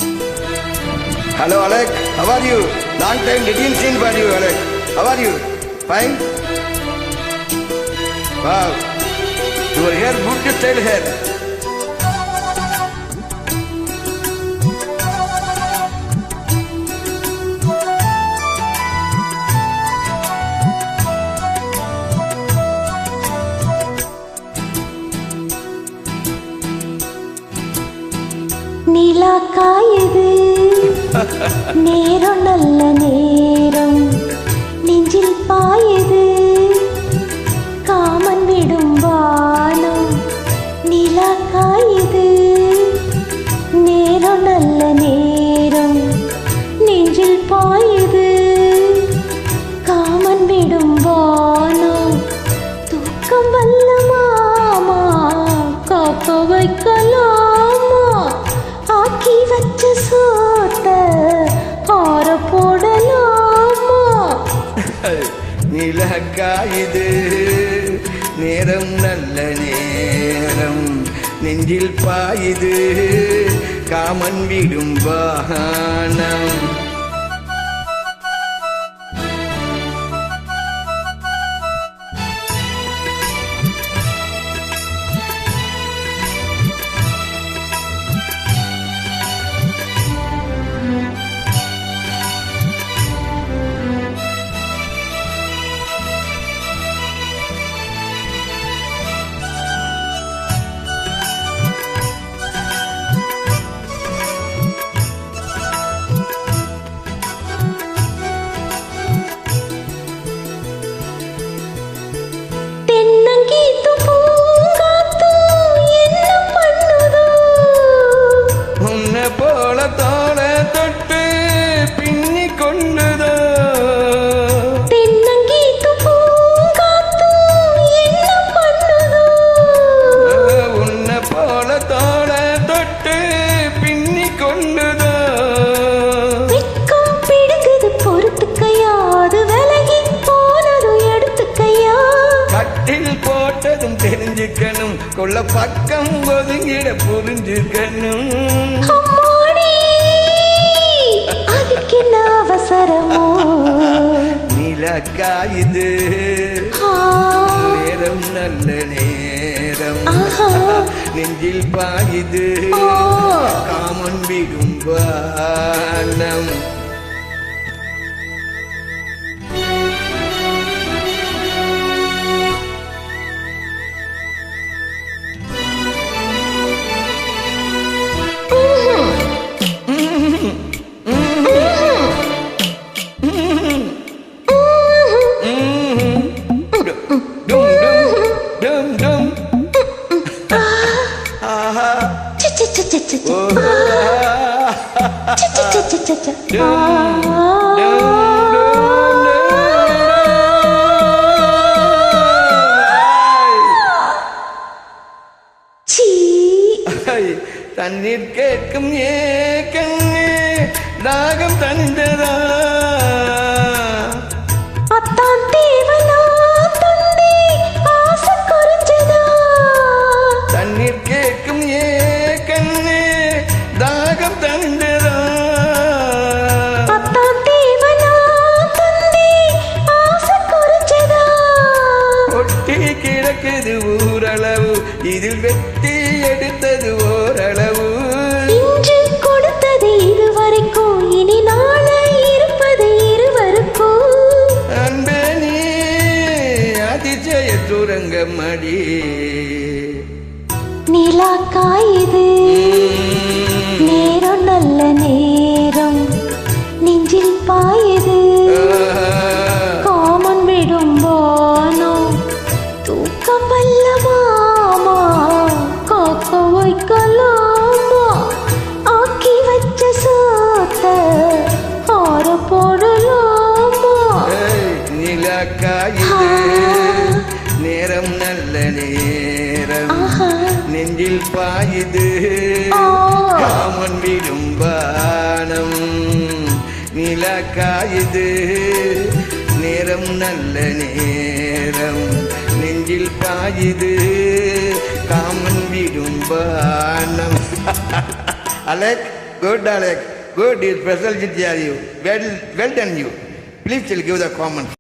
Hello, Alec. How are you? Long time didn't see for you, Alec. How are you? Fine? Wow. Your hair, good style hair. நிலா காயுது நேரம் நல்ல நேரம் நெஞ்சில் பாயுது common விடும் வானம் நிலா காயுது நேரம் நல்ல நேரம் நெஞ்சில் பாயுது காமன் விடும் வானம் தூக்கம் வல்ல மாமா காக்க வைக்கலாமா ஆக்கி வச்ச சோத்த ஆற போடலாமா நிலக்காயுது நேரம் நல்ல நேரம் நெஞ்சில் பாயுது காமன் விடும் வானம் தெரிஞ்சுக்கணும் கொள்ள பக்கம் ஒதுங்கிட புரிஞ்சுக்கணும் அதுக்கு அவசரமோ நிலக்காயுது நேரம் நல்ல நேரம் நெஞ்சில் பாயுது காமன் விடும் வானம் தண்ணீர் கேட்கும் ஏக்கண்ணே தாகம் தனிந்ததா அத்தான் தேவனா தந்தி ஆசை குறைஞ்சதா தண்ணீர் கேட்கும் ஏக்கண்ணே தாகம் தனிந்ததா அத்தான் தேவனா தந்தி ஆசை குறைஞ்சதா ஒட்டி கிடக்குது ஊரளவு இதில் வெட்டி எடுத்தது ஓரளவு இன்று கொடுத்தது இதுவரைக்கும் இனி நாளை இருப்பது இருவருக்கும் அன்பே நீ அதிசய துரங்கமடி நிலா காயுது நேரம் நல்ல நேரம் நெஞ்சில் பாயுது காமன் விடும் வானம் தூக்கம் வல்ல மாமா காக்க வைக்கலாமா ஆக்கி வச்ச சோத்த ஆற போடலாமா நிலக்காயுது நேரம் நல்ல நேரம் நெஞ்சில் பாயுது காமன் விடும் வானம் நிலக்காயுது நேரம் நல்ல நேரம் நெஞ்சில் பாயுது காமன் விடும் வானம். Alec Good, Alex. Good. You special GT are you. Well done you. Please still give the comments.